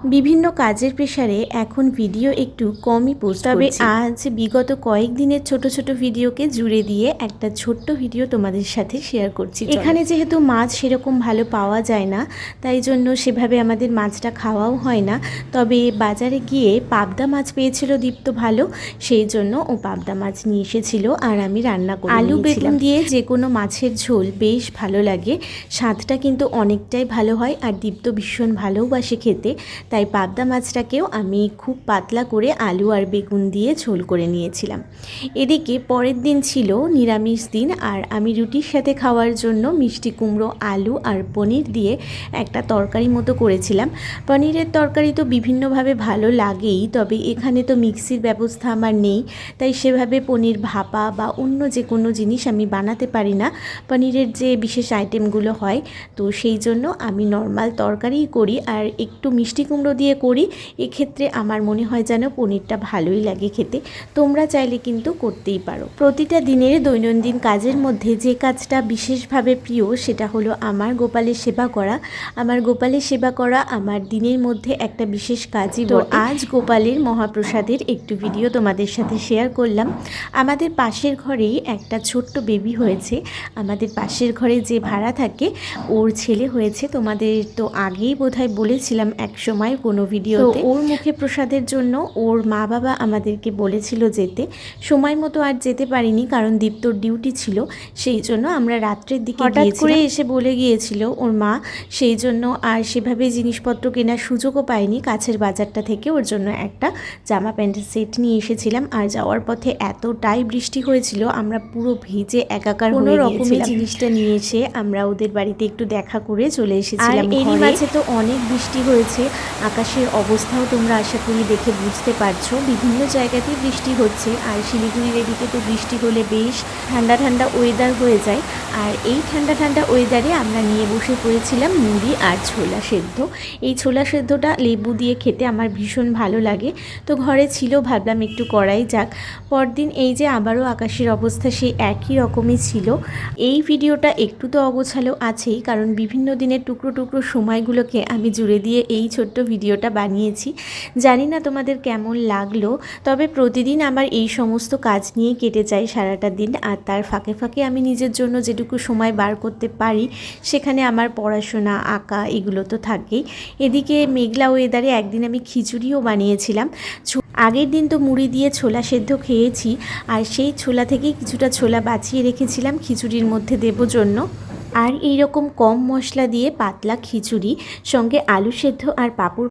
বিভিন্ন কাজের প্রেসারে এখন ভিডিও একটু কমই পোস্ট করছি, তবে আজ বিগত কয়েকদিনের ছোট ছোট ভিডিওকে জুড়ে দিয়ে একটা ছোট্ট ভিডিও তোমাদের সাথে শেয়ার করছি। এখানে যেহেতু মাছ সেরকম ভালো পাওয়া যায় না, তাই জন্য সেভাবে আমাদের মাছটা খাওয়াও হয় না। তবে বাজারে গিয়ে পাবদা মাছ পেয়েছিল দীপ্ত ভালো, সেই জন্য ও পাবদা মাছ নিয়ে এসেছিল আর আমি রান্না করি। আলু বেগুন দিয়ে যে কোনো মাছের ঝোল বেশ ভালো লাগে, স্বাদটা কিন্তু অনেকটাই ভালো হয় আর দীপ্ত ভীষণ ভালোবাসে খেতে। তাই পাবদা মাছটাকেও আমি খুব পাতলা করে আলু আর বেগুন দিয়ে ঝোল করে নিয়েছিলাম। এদিকে পরের দিন ছিল নিরামিষ দিন, আর আমি রুটির সাথে খাওয়ার জন্য মিষ্টি কুমড়ো, আলু আর পনির দিয়ে একটা তরকারি মতো করেছিলাম। পনিরের তরকারি তো বিভিন্নভাবে ভালো লাগেই, তবে এখানে তো মিক্সির ব্যবস্থা আমার নেই, তাই সেভাবে পনির ভাপা বা অন্য যে কোনো জিনিস আমি বানাতে পারি না। পনিরের যে বিশেষ আইটেমগুলো হয়, তো সেই জন্য আমি নর্মাল তরকারিই করি আর একটু মিষ্টি কুমড়ো দিয়ে করি। এক্ষেত্রে আমার মনে হয় যেন পনিরটা ভালোই লাগে খেতে। তোমরা চাইলে কিন্তু করতেই পারো। প্রতিটা দিনের দৈনন্দিন কাজের মধ্যে যে কাজটা বিশেষভাবে প্রিয় সেটা হলো আমার গোপালের সেবা করা। আমার গোপালের সেবা করা আমার দিনের মধ্যে একটা বিশেষ কাজই। তো আজ গোপালের মহাপ্রসাদের একটু ভিডিও তোমাদের সাথে শেয়ার করলাম। আমাদের পাশের ঘরেই একটা ছোট্ট বেবি হয়েছে। আমাদের পাশের ঘরে যে ভাড়া থাকে ওর ছেলে হয়েছে। তোমাদের তো আগেই বোধহয় বলেছিলাম এক সময় কোনো ভিডিওতে। ওর মুখে প্রসাদের জন্য ওর মা বাবা আমাদেরকে বলেছিল যেতে, সময় মতো আর যেতে পারিনি কারণ দীপ্তর ডিউটি ছিল, সেই জন্য আমরা রাত্রের দিকে হঠাৎ করে এসে বলে গিয়েছিল ওর মা, সেই জন্য আর সেভাবে জিনিসপত্র কেনার সুযোগও পাইনি। কাছের বাজারটা থেকে ওর জন্য একটা জামা প্যান্টের সেট নিয়ে এসেছিলাম। আর যাওয়ার পথে এতটাই বৃষ্টি হয়েছিল আমরা পুরো ভিজে একাকার হয়ে গিয়েছিলাম। জিনিসটা নিয়ে এসে আমরা ওদের বাড়িতে একটু দেখা করে চলে এসেছিলাম। এরই মাঝে তো অনেক বৃষ্টি হয়েছে, আকাশের অবস্থাও তোমরা আশা করি দেখে বুঝতে পারছো। বিভিন্ন জায়গাতেই বৃষ্টি হচ্ছে, আর শিলিগুড়ির এদিকে তো বৃষ্টি হলে বেশ ঠান্ডা ঠান্ডা ওয়েদার হয়ে যায়। আর এই ঠান্ডা ঠান্ডা ওয়েদারে আমরা নিয়ে বসে পড়েছিলাম মুড়ি আর ছোলা সেদ্ধ। এই ছোলা সেদ্ধটা লেবু দিয়ে খেতে আমার ভীষণ ভালো লাগে, তো ঘরে ছিল, ভাবলাম একটু করাই যাক। পরদিন এই যে আবারও আকাশের অবস্থা সেই একই রকমই ছিল। এই ভিডিওটা একটু তো অগোছালো আছেই, কারণ বিভিন্ন দিনের টুকরো টুকরো সময়গুলোকে আমি জুড়ে দিয়ে এই ছোট্ট ভিডিওটা বানিয়েছি। জানি না তোমাদের কেমন লাগলো, তবে প্রতিদিন আমার এই সমস্ত কাজ নিয়ে কেটে যায় সারাটা দিন। আর তার ফাঁকে ফাঁকে আমি নিজের জন্য যেটুকু সময় বার করতে পারি সেখানে আমার পড়াশোনা, আঁকা এগুলো তো থাকেই। এদিকে মেঘলা ওয়েদারে একদিন আমি খিচুড়িও বানিয়েছিলাম। আগের দিন তো মুড়ি দিয়ে ছোলা সেদ্ধ খেয়েছি, আর সেই ছোলা থেকেই কিছুটা ছোলা বাঁচিয়ে রেখেছিলাম খিচুড়ির মধ্যে দেবো জন্য। আর এইরকম কম মশলা দিয়ে পাতলা খিচুড়ি, সঙ্গে আলু সেদ্ধ আর পাঁপড়